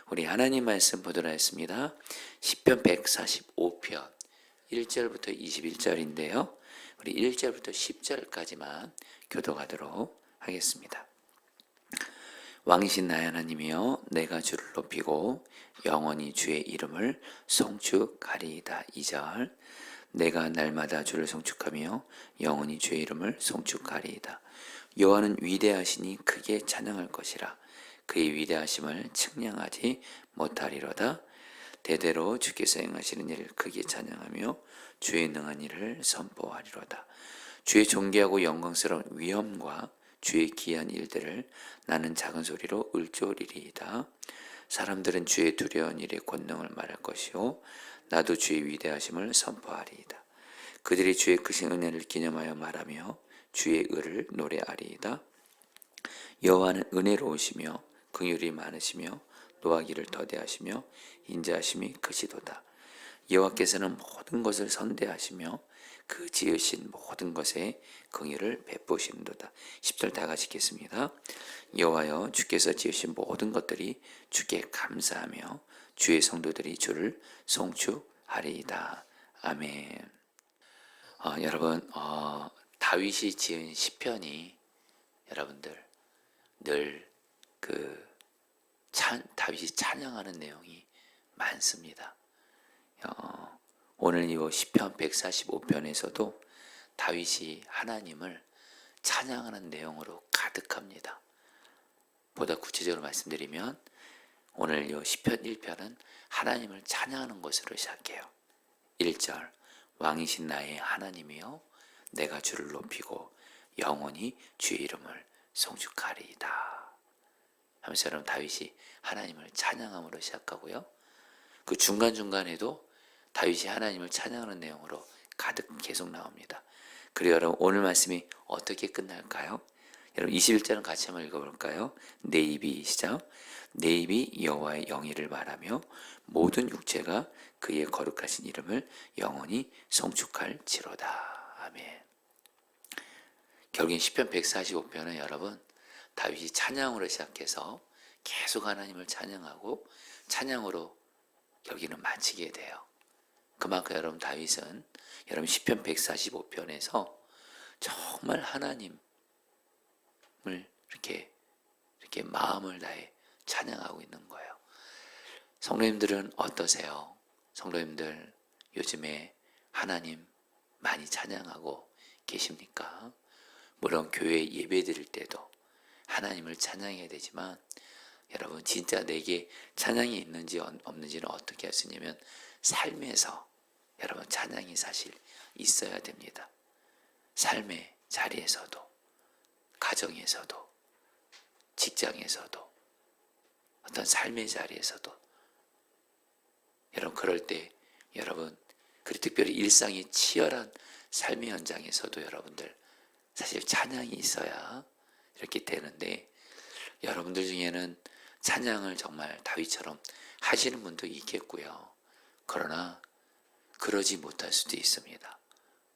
우리 하나님 말씀 보도록 하겠습니다. 시편 145편 1절부터 21절인데요. 우리 1절부터 10절까지만 교독하도록 하겠습니다. 왕이신 나의 하나님이여, 내가 주를 높이고 영원히 주의 이름을 송축하리이다. 2절, 내가 날마다 주를 송축하며 영원히 주의 이름을 송축하리이다. 여호와는 위대하시니 크게 찬양할 것이라. 그의 위대하심을 측량하지 못하리로다. 대대로 주께서 행하시는 일을 크게 찬양하며 주의 능한 일을 선포하리로다. 주의 존귀하고 영광스러운 위엄과 주의 기이한 일들을 나는 작은 소리로 읊조리리이다. 사람들은 주의 두려운 일의 권능을 말할 것이요, 나도 주의 위대하심을 선포하리이다. 그들이 주의 크신 은혜를 기념하여 말하며 주의 의를 노래하리이다. 여호와는 은혜로우시며 긍휼이 많으시며 노하기를 더디하시며 인자하심이 크시도다. 여호와께서는 모든 것을 선대하시며 그 지으신 모든 것에 긍휼을 베푸시는도다. 10절 다 같이 읽겠습니다. 여호와여, 주께서 지으신 모든 것들이 주께 감사하며 주의 성도들이 주를 송축하리이다. 아멘. 여러분, 다윗이 지은 시편이 여러분들 늘 다윗이 찬양하는 내용이 많습니다. 오늘 이 시편 145편에서도 다윗이 하나님을 찬양하는 내용으로 가득합니다. 보다 구체적으로 말씀드리면 오늘 이 시편 1편은 하나님을 찬양하는 것으로 시작해요. 1절, 왕이신 나의 하나님이여, 내가 주를 높이고 영원히 주의 이름을 송축하리이다 하면서 여러분 다윗이 하나님을 찬양함으로 시작하고요. 그 중간중간에도 다윗이 하나님을 찬양하는 내용으로 가득 계속 나옵니다. 그리고 여러분 오늘 말씀이 어떻게 끝날까요? 여러분 21절은 같이 한번 읽어볼까요? 내 입이 시작. 내 입이 여호와의 영예를 말하며 모든 육체가 그의 거룩하신 이름을 영원히 송축할지로다. 아멘. 결국엔 시편 145편은 여러분 다윗이 찬양으로 시작해서 계속 하나님을 찬양하고 찬양으로 여기는 마치게 돼요. 그만큼 여러분 다윗은 여러분 시편 145편에서 정말 하나님을 이렇게 마음을 다해 찬양하고 있는 거예요. 성도님들은 어떠세요? 성도님들 요즘에 하나님 많이 찬양하고 계십니까? 물론 교회 예배 드릴 때도 하나님을 찬양해야 되지만 여러분 진짜 내게 찬양이 있는지 없는지는 어떻게 할 수 있냐면 삶에서 여러분 찬양이 사실 있어야 됩니다. 삶의 자리에서도, 가정에서도, 직장에서도, 어떤 삶의 자리에서도 여러분 그럴 때 여러분 그리고 특별히 일상이 치열한 삶의 현장에서도 여러분들 사실 찬양이 있어야 이렇게 되는데 여러분들 중에는 찬양을 정말 다윗처럼 하시는 분도 있겠고요. 그러나 그러지 못할 수도 있습니다.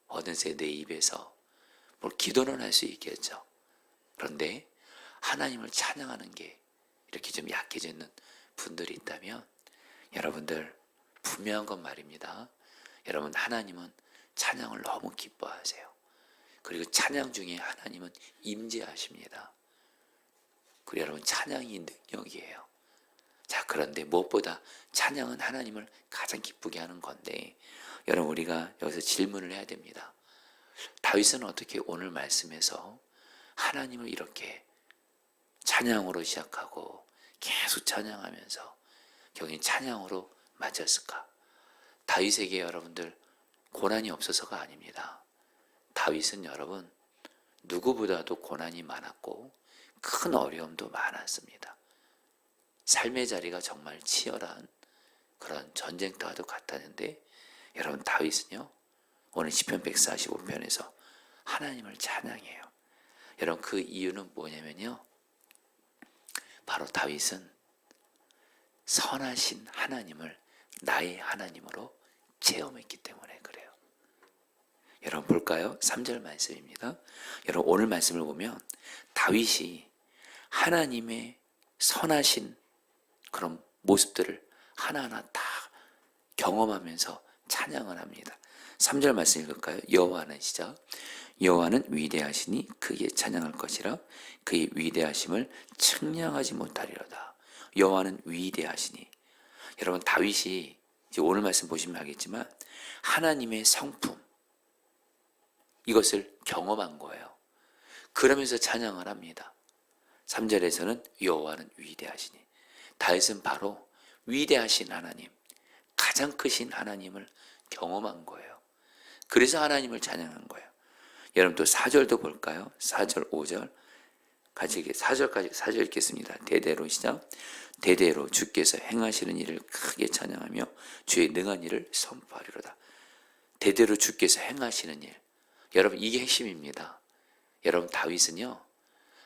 어느새 내 입에서 뭘 기도는 할 수 있겠죠. 그런데 하나님을 찬양하는 게 이렇게 좀 약해져 있는 분들이 있다면 여러분들 분명한 건 말입니다. 여러분 하나님은 찬양을 너무 기뻐하세요. 그리고 찬양 중에 하나님은 임재하십니다. 그리고 여러분 찬양이 능력이에요. 자, 그런데 무엇보다 찬양은 하나님을 가장 기쁘게 하는 건데 여러분 우리가 여기서 질문을 해야 됩니다. 다윗은 어떻게 오늘 말씀에서 하나님을 이렇게 찬양으로 시작하고 계속 찬양하면서 결국엔 찬양으로 마쳤을까? 다윗에게 여러분들 고난이 없어서가 아닙니다. 다윗은 여러분 누구보다도 고난이 많았고 큰 어려움도 많았습니다. 삶의 자리가 정말 치열한 그런 전쟁터와도 같았는데 여러분 다윗은요 오늘 시편 145편에서 하나님을 찬양해요. 여러분 그 이유는 뭐냐면요 바로 다윗은 선하신 하나님을 나의 하나님으로 체험했기 때문에 그래요. 여러분 볼까요? 3절 말씀입니다. 여러분 오늘 말씀을 보면 다윗이 하나님의 선하신 그런 모습들을 하나하나 다 경험하면서 찬양을 합니다. 3절 말씀 읽을까요? 여호와는 시작. 여호와는 위대하시니 크게 찬양할 것이라 그의 위대하심을 측량하지 못하리로다. 여호와는 위대하시니. 여러분 다윗이 이제 오늘 말씀 보시면 알겠지만 하나님의 성품 이것을 경험한 거예요. 그러면서 찬양을 합니다. 3절에서는 여호와는 위대하시니. 다윗은 바로 위대하신 하나님, 가장 크신 하나님을 경험한 거예요. 그래서 하나님을 찬양한 거예요. 여러분 또 4절도 볼까요? 4절, 5절 같이 4절 읽겠습니다. 대대로 시작. 대대로 주께서 행하시는 일을 크게 찬양하며 주의 능한 일을 선포하리로다. 대대로 주께서 행하시는 일. 여러분 이게 핵심입니다. 여러분 다윗은요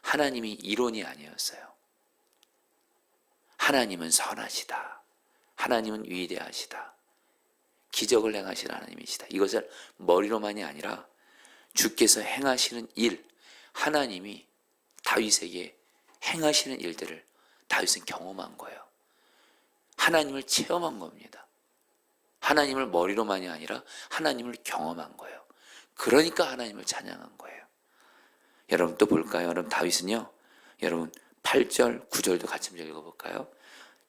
하나님이 이론이 아니었어요. 하나님은 선하시다. 하나님은 위대하시다. 기적을 행하시는 하나님이시다. 이것을 머리로만이 아니라 주께서 행하시는 일, 하나님이 다윗에게 행하시는 일들을 다윗은 경험한 거예요. 하나님을 체험한 겁니다. 하나님을 머리로만이 아니라 하나님을 경험한 거예요. 그러니까 하나님을 찬양한 거예요. 여러분 또 볼까요? 여러분 다윗은요, 여러분 8절, 9절도 같이 한번 읽어볼까요?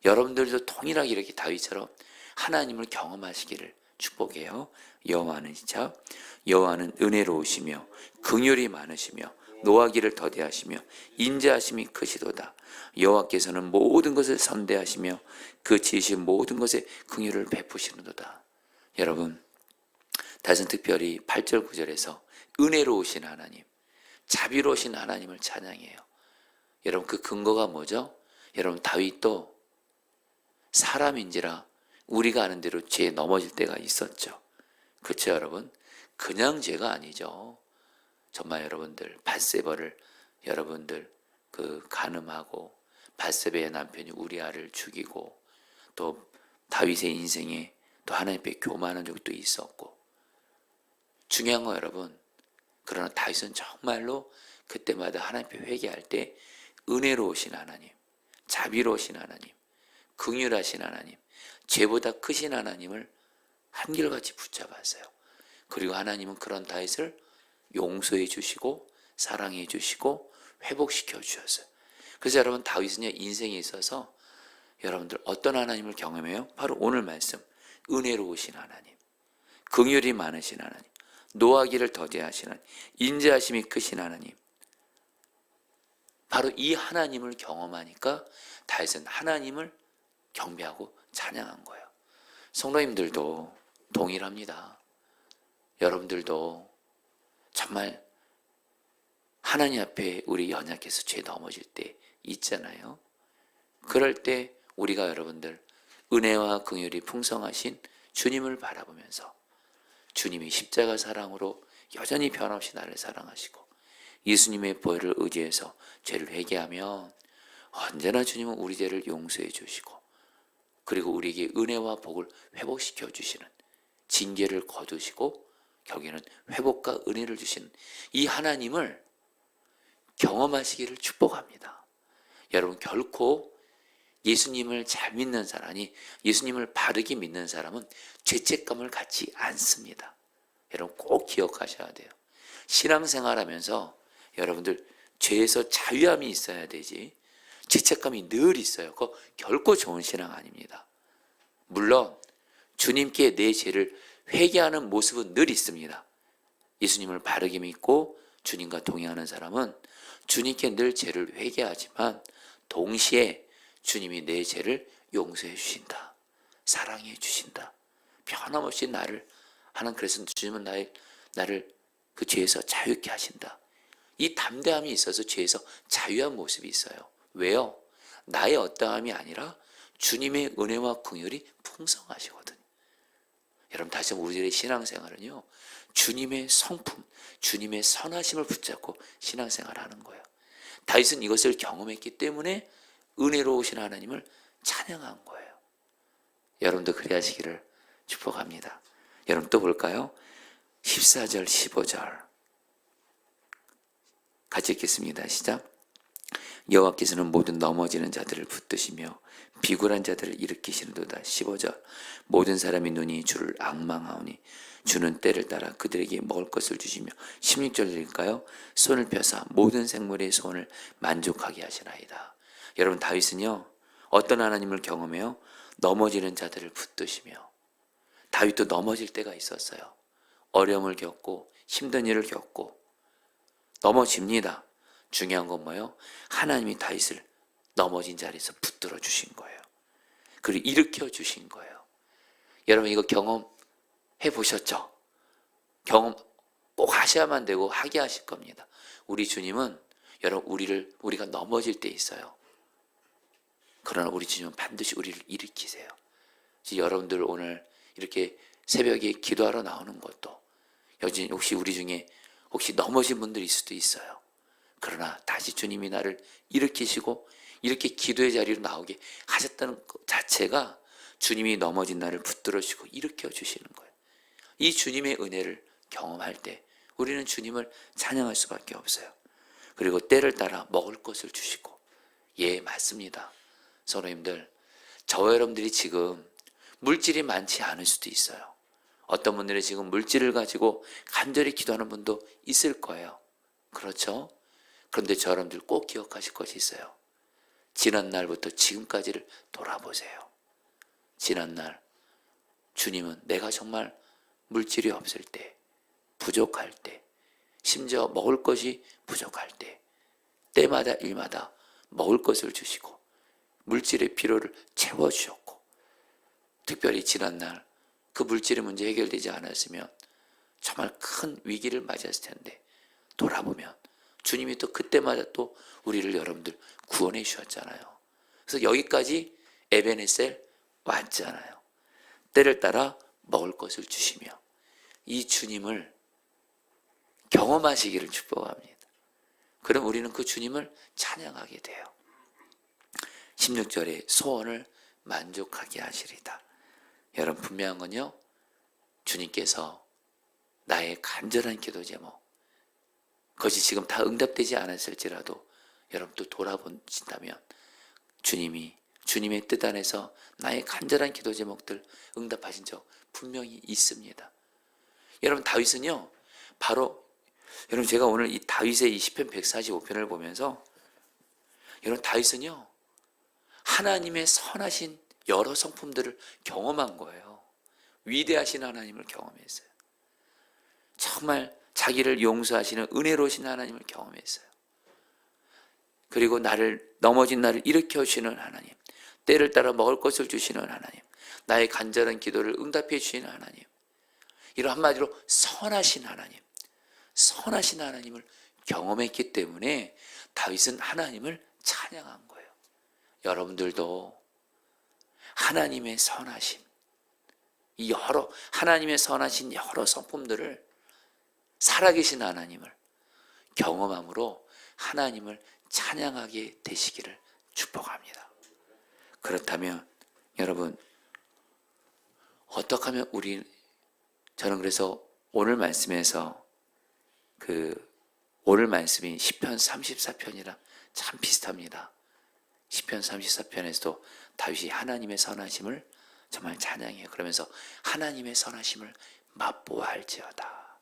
여러분들도 동일하게 이렇게 다윗처럼 하나님을 경험하시기를 축복해요. 여호와는 시작. 여호와는 은혜로우시며 긍휼이 많으시며 노하기를 더디하시며 인자하심이 크시도다. 여호와께서는 모든 것을 선대하시며 그 지으신 모든 것에 긍휼을 베푸시는도다. 여러분 다윗은 특별히 8절 9절에서 은혜로우신 하나님, 자비로우신 하나님을 찬양해요. 여러분 그 근거가 뭐죠? 여러분 다윗도 사람인지라 우리가 아는 대로 죄에 넘어질 때가 있었죠. 그렇죠 여러분? 그냥 죄가 아니죠. 정말 여러분들 밧세바를 여러분들 간음하고 밧세바의 남편이 우리아를 죽이고 또 다윗의 인생에 또 하나님 앞에 교만한 적도 있었고 중요한 거 여러분, 그러나 다윗은 정말로 그때마다 하나님 앞에 회개할 때 은혜로우신 하나님, 자비로우신 하나님, 긍휼하신 하나님, 죄보다 크신 하나님을 한결같이 붙잡았어요. 그리고 하나님은 그런 다윗을 용서해 주시고 사랑해 주시고 회복시켜 주셨어요. 그래서 여러분 다윗은요 인생에 있어서 여러분들 어떤 하나님을 경험해요? 바로 오늘 말씀 은혜로우신 하나님, 긍휼이 많으신 하나님, 노하기를 더디하신 하나님, 인자하심이 크신 하나님. 바로 이 하나님을 경험하니까 다윗은 하나님을 경배하고 찬양한 거예요. 성도님들도 동일합니다. 여러분들도 정말 하나님 앞에 우리 연약해서 죄 넘어질 때 있잖아요. 그럴 때 우리가 여러분들 은혜와 긍휼이 풍성하신 주님을 바라보면서 주님이 십자가 사랑으로 여전히 변함없이 나를 사랑하시고 예수님의 보혈을 의지해서 죄를 회개하면 언제나 주님은 우리 죄를 용서해 주시고 그리고 우리에게 은혜와 복을 회복시켜 주시는, 징계를 거두시고 결국에는 회복과 은혜를 주시는 이 하나님을 경험하시기를 축복합니다. 여러분 결코 예수님을 잘 믿는 사람이 예수님을 바르게 믿는 사람은 죄책감을 갖지 않습니다. 여러분 꼭 기억하셔야 돼요. 신앙생활하면서 여러분들 죄에서 자유함이 있어야 되지 죄책감이 늘 있어요. 그거 결코 좋은 신앙 아닙니다. 물론 주님께 내 죄를 회개하는 모습은 늘 있습니다. 예수님을 바르게 믿고 주님과 동행하는 사람은 주님께 늘 죄를 회개하지만 동시에 주님이 내 죄를 용서해 주신다. 사랑해 주신다. 변함없이 나를 하는 그래서 주님은 나를 그 죄에서 자유케 하신다. 이 담대함이 있어서 죄에서 자유한 모습이 있어요. 왜요? 나의 어떠함이 아니라 주님의 은혜와 긍휼이 풍성하시거든요. 여러분 다시 한번 우리들의 신앙생활은요 주님의 성품, 주님의 선하심을 붙잡고 신앙생활을 하는 거예요. 다윗은 이것을 경험했기 때문에 은혜로우신 하나님을 찬양한 거예요. 여러분도 그리 하시기를 축복합니다. 여러분 또 볼까요? 14절 15절 같이 읽겠습니다. 시작. 여호와께서는 모든 넘어지는 자들을 붙드시며 비굴한 자들을 일으키시는도다. 15절 모든 사람이 눈이 주를 앙망하오니 주는 때를 따라 그들에게 먹을 것을 주시며 16절일까요? 손을 펴사 모든 생물의 손을 만족하게 하시나이다. 여러분 다윗은요 어떤 하나님을 경험해요? 넘어지는 자들을 붙드시며. 다윗도 넘어질 때가 있었어요. 어려움을 겪고 힘든 일을 겪고 넘어집니다. 중요한 건 뭐예요? 하나님이 다윗을 넘어진 자리에서 붙들어 주신 거예요. 그리고 일으켜 주신 거예요. 여러분 이거 경험해 보셨죠? 경험 꼭 하셔야만 되고 하게 하실 겁니다. 우리 주님은 여러분 우리가 넘어질 때 있어요. 그러나 우리 주님은 반드시 우리를 일으키세요. 여러분들 오늘 이렇게 새벽에 기도하러 나오는 것도 여진 혹시 우리 중에 혹시 넘어진 분들일 수도 있어요. 그러나 다시 주님이 나를 일으키시고 이렇게 기도의 자리로 나오게 하셨다는 것 자체가 주님이 넘어진 나를 붙들어주시고 일으켜 주시는 거예요. 이 주님의 은혜를 경험할 때 우리는 주님을 찬양할 수밖에 없어요. 그리고 때를 따라 먹을 것을 주시고. 예, 맞습니다. 성도님들, 저와 여러분들이 지금 물질이 많지 않을 수도 있어요. 어떤 분들이 지금 물질을 가지고 간절히 기도하는 분도 있을 거예요. 그렇죠? 그런데 저 여러분들 꼭 기억하실 것이 있어요. 지난 날부터 지금까지를 돌아보세요. 지난 날 주님은 내가 정말 물질이 없을 때, 부족할 때, 심지어 먹을 것이 부족할 때, 때마다 일마다 먹을 것을 주시고 물질의 필요를 채워주셨고, 특별히 지난날 그 물질의 문제 해결되지 않았으면 정말 큰 위기를 맞이했을 텐데 돌아보면 주님이 또 그때마다 또 우리를 여러분들 구원해 주셨잖아요. 그래서 여기까지 에베네셀 왔잖아요. 때를 따라 먹을 것을 주시며 이 주님을 경험하시기를 축복합니다. 그럼 우리는 그 주님을 찬양하게 돼요. 16절에 소원을 만족하게 하시리다. 여러분 분명한 건요, 주님께서 나의 간절한 기도 제목, 그것이 지금 다 응답되지 않았을지라도 여러분 또 돌아보신다면 주님의 뜻 안에서 나의 간절한 기도 제목들 응답하신 적 분명히 있습니다. 여러분 다윗은요, 바로 여러분 제가 오늘 이 다윗의 이 시편 145편을 보면서 여러분 다윗은요 하나님의 선하신 여러 성품들을 경험한 거예요. 위대하신 하나님을 경험했어요. 정말 자기를 용서하시는 은혜로우신 하나님을 경험했어요. 그리고 넘어진 나를 일으켜주시는 하나님, 때를 따라 먹을 것을 주시는 하나님, 나의 간절한 기도를 응답해 주시는 하나님, 이런 한마디로 선하신 하나님을 경험했기 때문에 다윗은 하나님을 찬양한 거예요. 여러분들도 하나님의 선하심, 하나님의 선하신 여러 성품들을 살아계신 하나님을 경험함으로 하나님을 찬양하게 되시기를 축복합니다. 그렇다면 여러분 어떻게 하면 저는 그래서 오늘 말씀에서 오늘 말씀이 시편 34편이랑 참 비슷합니다. 시편 34편에서도 다윗이 하나님의 선하심을 정말 찬양해요. 그러면서 하나님의 선하심을 맛보아 할지어다.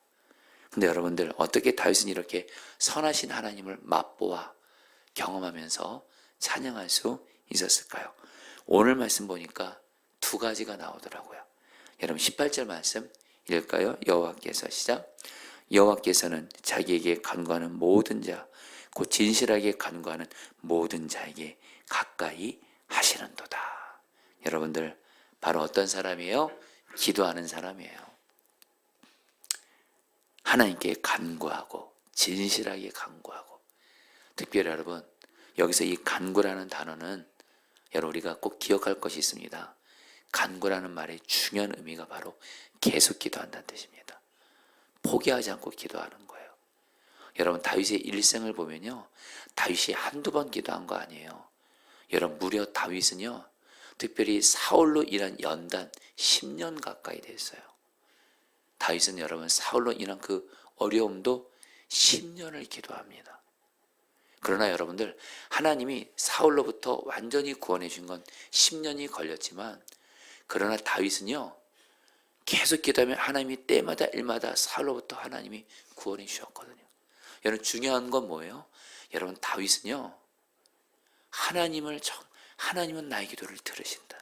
근데 여러분들 어떻게 다윗은 이렇게 선하신 하나님을 맛보아 경험하면서 찬양할 수 있었을까요? 오늘 말씀 보니까 두 가지가 나오더라고요. 여러분 18절 말씀 읽을까요? 여호와께서 시작. 여호와께서는 자기에게 간구하는 모든 자, 곧 진실하게 간구하는 모든 자에게 가까이 하시는도다. 여러분들 바로 어떤 사람이에요? 기도하는 사람이에요. 하나님께 간구하고 진실하게 간구하고. 특별히 여러분 여기서 이 간구라는 단어는 여러분 우리가 꼭 기억할 것이 있습니다. 간구라는 말의 중요한 의미가 바로 계속 기도한다는 뜻입니다. 포기하지 않고 기도하는 거예요. 여러분 다윗의 일생을 보면요, 다윗이 한두 번 기도한 거 아니에요. 여러분 무려 다윗은요 특별히 사울로 인한 연단 10년 가까이 됐어요. 다윗은 여러분 사울로 인한 그 어려움도 10년을 기도합니다. 그러나 여러분들, 하나님이 사울로부터 완전히 구원해 준 건 10년이 걸렸지만, 그러나 다윗은요 계속 기도하면 하나님이 때마다 일마다 사울로부터 하나님이 구원해 주셨거든요. 여러분, 중요한 건 뭐예요? 여러분, 다윗은요 하나님은 나의 기도를 들으신다.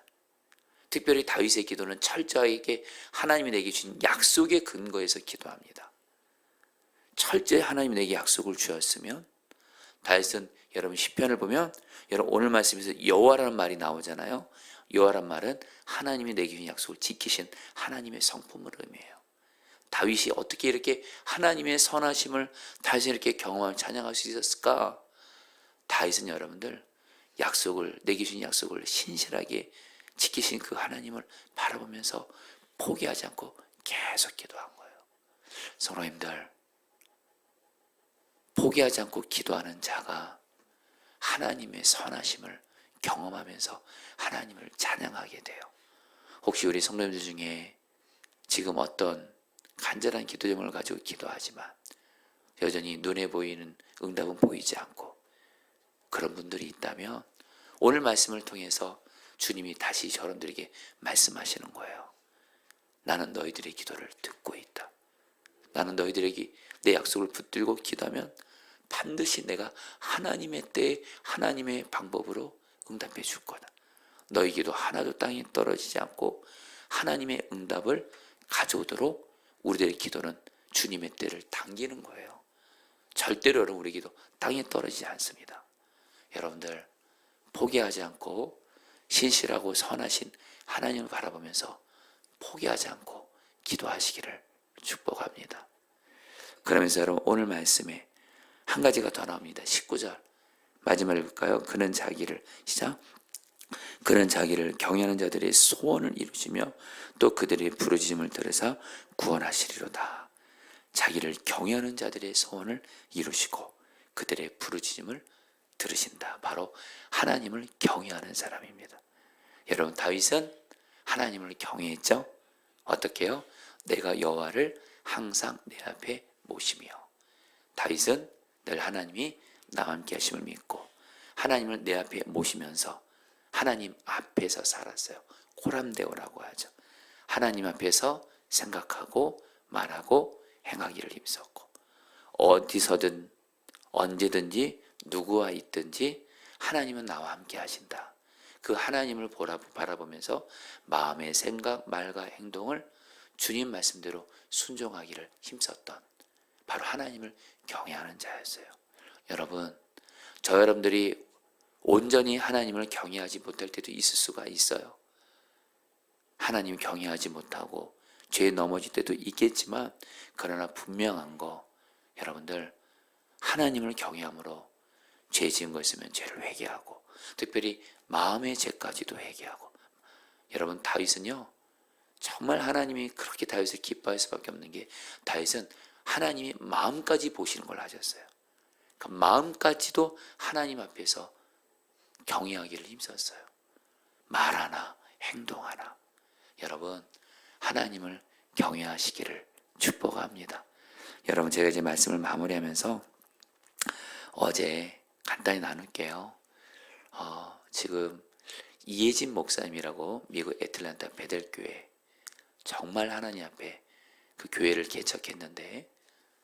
특별히 다윗의 기도는 철저하게 하나님이 내게 주신 약속의 근거에서 기도합니다. 철저히 하나님이 내게 약속을 주었으면, 다윗은 여러분 시편을 보면, 여러분 오늘 말씀에서 여호와라는 말이 나오잖아요. 여호와란 말은 하나님이 내게 주신 약속을 지키신 하나님의 성품을 의미해요. 다윗이 어떻게 이렇게 하나님의 선하심을 다윗이 이렇게 경험하며 찬양할 수 있었을까? 다윗은 여러분들 약속을, 내게 주신 약속을 신실하게 지키신 그 하나님을 바라보면서 포기하지 않고 계속 기도한 거예요. 성도님들, 포기하지 않고 기도하는 자가 하나님의 선하심을 경험하면서 하나님을 찬양하게 돼요. 혹시 우리 성도님들 중에 지금 어떤 간절한 기도 제목을 가지고 기도하지만 여전히 눈에 보이는 응답은 보이지 않고 그런 분들이 있다면, 오늘 말씀을 통해서 주님이 다시 저런들에게 말씀하시는 거예요. 나는 너희들의 기도를 듣고 있다. 나는 너희들에게 내 약속을 붙들고 기도하면 반드시 내가 하나님의 때에 하나님의 방법으로 응답해 줄 거다. 너희 기도 하나도 땅에 떨어지지 않고 하나님의 응답을 가져오도록 우리들의 기도는 주님의 때를 당기는 거예요. 절대로 여러분, 우리 기도 땅에 떨어지지 않습니다. 여러분들, 포기하지 않고 신실하고 선하신 하나님을 바라보면서 포기하지 않고 기도하시기를 축복합니다. 그러면서 여러분, 오늘 말씀에 한 가지가 더 나옵니다. 19절 마지막 읽을까요? 그는 자기를, 시작. 그는 자기를 경외하는 자들의 소원을 이루시며 또 그들의 부르짖음을 들으사 구원하시리로다. 자기를 경외하는 자들의 소원을 이루시고 그들의 부르짖음을 들으신다. 바로 하나님을 경외하는 사람입니다. 여러분, 다윗은 하나님을 경외했죠. 어떻게 해요? 내가 여호와를 항상 내 앞에 모시며. 다윗은 늘 하나님이 나와 함께 하심을 믿고 하나님을 내 앞에 모시면서 하나님 앞에서 살았어요. 호람대오라고 하죠. 하나님 앞에서 생각하고 말하고 행하기를 힘썼고, 어디서든 언제든지 누구와 있든지 하나님은 나와 함께 하신다. 그 하나님을 바라보면서 마음의 생각, 말과 행동을 주님 말씀대로 순종하기를 힘썼던, 바로 하나님을 경외하는 자였어요. 여러분, 저 여러분들이 온전히 하나님을 경외하지 못할 때도 있을 수가 있어요. 하나님 경외하지 못하고 죄에 넘어질 때도 있겠지만, 그러나 분명한 거, 여러분들 하나님을 경외함으로 죄 지은 거 있으면 죄를 회개하고, 특별히 마음의 죄까지도 회개하고. 여러분, 다윗은요 정말 하나님이 그렇게 다윗을 기뻐할 수밖에 없는 게, 다윗은 하나님이 마음까지 보시는 걸 아셨어요. 그 마음까지도 하나님 앞에서 경외하기를 힘썼어요. 말 하나, 행동 하나. 여러분, 하나님을 경외하시기를 축복합니다. 여러분, 제가 이제 말씀을 마무리하면서 어제 간단히 나눌게요. 지금 이혜진 목사님이라고 미국 애틀랜타 베델교회, 정말 하나님 앞에 그 교회를 개척했는데,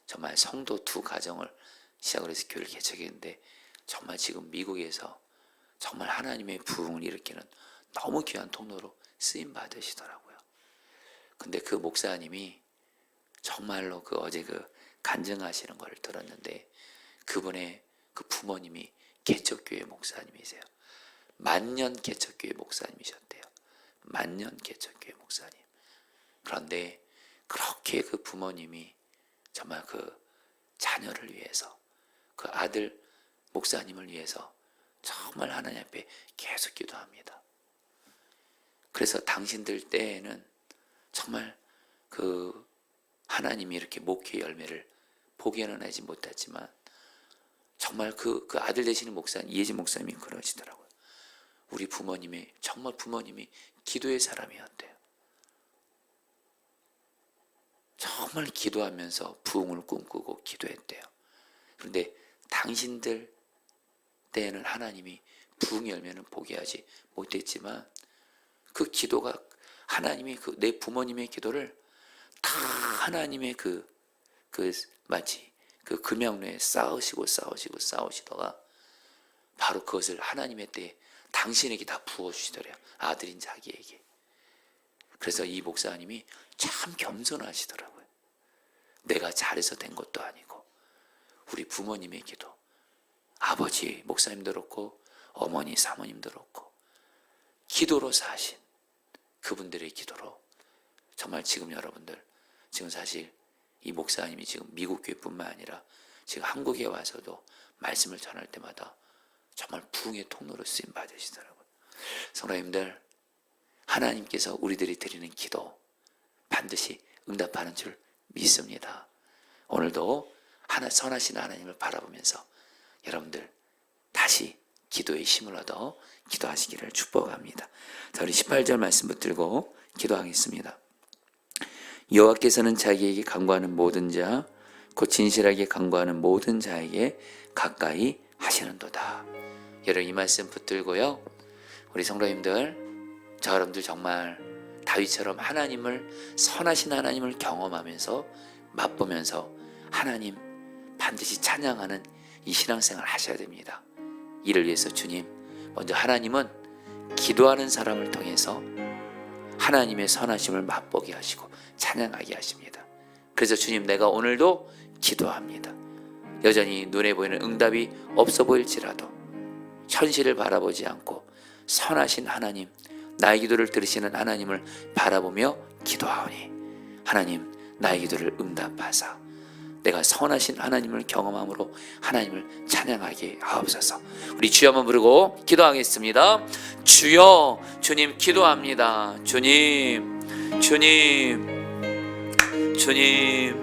정말 성도 두 가정을 시작으로 해서 교회를 개척했는데, 정말 지금 미국에서 정말 하나님의 부흥을 일으키는 너무 귀한 통로로 쓰임 받으시더라고요. 근데 그 목사님이 정말로 어제 간증하시는 걸 들었는데, 그분의 그 부모님이 개척교회 목사님이세요. 만년 개척교회 목사님이셨대요. 만년 개척교회 목사님. 그런데 그렇게 그 부모님이 정말 그 자녀를 위해서, 그 아들 목사님을 위해서 정말 하나님 앞에 계속 기도합니다. 그래서 당신들 때에는 정말 그 하나님이 이렇게 목회 열매를 보게는 하지 못했지만, 정말 그 아들 되시는 목사님, 이혜진 목사님이 그러시더라고요. 우리 부모님이, 정말 부모님이 기도의 사람이었대요. 정말 기도하면서 부흥을 꿈꾸고 기도했대요. 그런데 당신들 때에는 하나님이 부흥 열매는 보게 하지 못했지만 그 기도가 하나님이 내 부모님의 기도를 다 하나님의 마치 금양로에 쌓으시다가 바로 그것을 하나님의 때에 당신에게 다 부어주시더래요. 아들인 자기에게. 그래서 이 목사님이 참 겸손하시더라고요. 내가 잘해서 된 것도 아니고 우리 부모님의 기도, 아버지 목사님도 그렇고 어머니 사모님도 그렇고 기도로 사신 그분들의 기도로 정말 지금 여러분들 지금 사실 이 목사님이 지금 미국 교회뿐만 아니라 지금 한국에 와서도 말씀을 전할 때마다 정말 부흥의 통로로 쓰임 받으시더라고요. 성도님들, 하나님께서 우리들이 드리는 기도 반드시 응답하는 줄 믿습니다. 오늘도 선하신 하나님을 바라보면서 여러분들 다시 기도의 힘을 얻어 기도하시기를 축복합니다. 자, 우리 18절 말씀 붙들고 기도하겠습니다. 여호와께서는 자기에게 간구하는 모든 자, 곧 진실하게 간구하는 모든 자에게 가까이 하시는도다. 여러분 이 말씀 붙들고요. 우리 성도님들, 저 여러분들 정말 다윗처럼 하나님을 선하신 하나님을 경험하면서 맛보면서 하나님 반드시 찬양하는 이 신앙생활 하셔야 됩니다. 이를 위해서 주님 먼저 하나님은 기도하는 사람을 통해서 하나님의 선하심을 맛보게 하시고 찬양하게 하십니다. 그래서 주님 내가 오늘도 기도합니다. 여전히 눈에 보이는 응답이 없어 보일지라도 현실을 바라보지 않고 선하신 하나님, 나의 기도를 들으시는 하나님을 바라보며 기도하오니 하나님 나의 기도를 응답하사 내가 선하신 하나님을 경험함으로 하나님을 찬양하게 하옵소서. 우리 주여 한번 부르고 기도하겠습니다. 주여, 주님 기도합니다. 주님, 주님, 주님,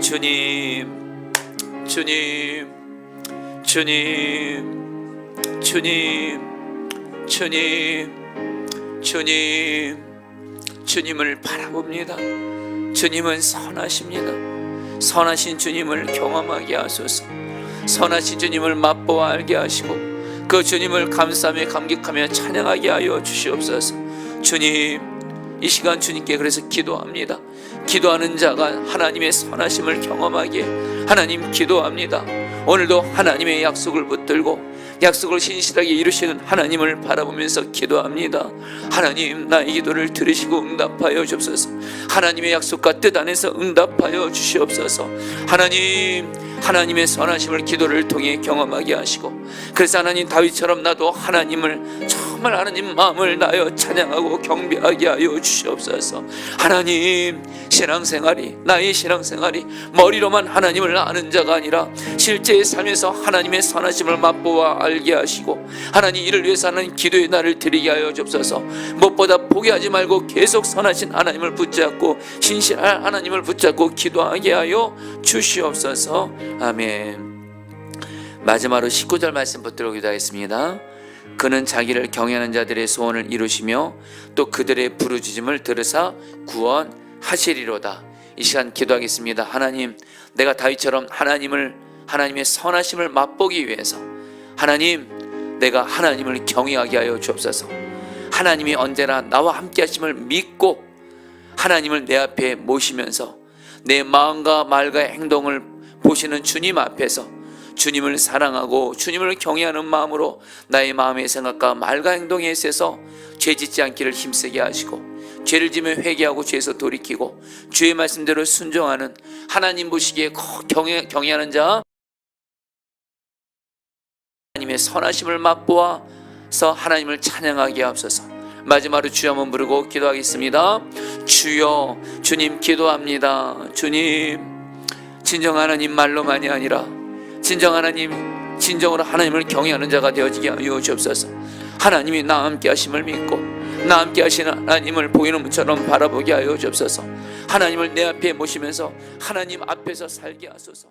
주님, 주님, 주님, 주님, 주님, 주님, 주님을 바라봅니다. 주님은 선하십니다. 선하신 주님을 경험하게 하소서. 선하신 주님을 맛보아 알게 하시고 그 주님을 감사하며 감격하며 찬양하게 하여 주시옵소서. 주님, 이 시간 주님께 그래서 기도합니다. 기도하는 자가 하나님의 선하심을 경험하게 하나님 기도합니다. 오늘도 하나님의 약속을 붙들고 약속을 신실하게 이루시는 하나님을 바라보면서 기도합니다. 하나님 나의 기도를 들으시고 응답하여 주옵소서. 하나님의 약속과 뜻 안에서 응답하여 주시옵소서. 하나님, 하나님의 선하심을 기도를 통해 경험하게 하시고 그래서 하나님 다윗처럼 나도 하나님을 정말 하나님 마음을 다하여 찬양하고 경배하게 하여 주시옵소서. 하나님 신앙생활이 나의 신앙생활이 머리로만 하나님을 아는 자가 아니라 실제의 삶에서 하나님의 선하심을 맛보아 알게 하시고 하나님 이를 위해서 하나님 기도의 날을 드리게 하여 주옵소서. 무엇보다 포기하지 말고 계속 선하신 하나님을 붙잡고 신실한 하나님을 붙잡고 기도하게 하여 주시옵소서. 아멘. 마지막으로 19절 말씀 붙들고 기도하겠습니다. 그는 자기를 경외하는 자들의 소원을 이루시며 또 그들의 부르짖음을 들으사 구원하시리로다. 이 시간 기도하겠습니다. 하나님, 내가 다윗처럼 하나님의 선하심을 맛보기 위해서 하나님, 내가 하나님을 경외하게 하여 주옵소서. 하나님이 언제나 나와 함께 하심을 믿고 하나님을 내 앞에 모시면서 내 마음과 말과 행동을 보시는 주님 앞에서 주님을 사랑하고 주님을 경외하는 마음으로 나의 마음의 생각과 말과 행동에 있어서 죄 짓지 않기를 힘쓰게 하시고 죄를 지면 회개하고 죄에서 돌이키고 주의 말씀대로 순종하는 하나님 보시기에 경외하는 자, 하나님의 선하심을 맛보아서 하나님을 찬양하게 하옵소서. 마지막으로 주여 한번 부르고 기도하겠습니다. 주여, 주님 기도합니다. 주님, 진정 하나님 말로만이 아니라 진정 하나님, 진정으로 하나님을 경외하는 자가 되어지게 하여 주옵소서. 하나님이 나와 함께 하심을 믿고 나와 함께 하시는 하나님을 보이는 문처럼 바라보게 하여 주옵소서. 하나님을 내 앞에 모시면서 하나님 앞에서 살게 하소서.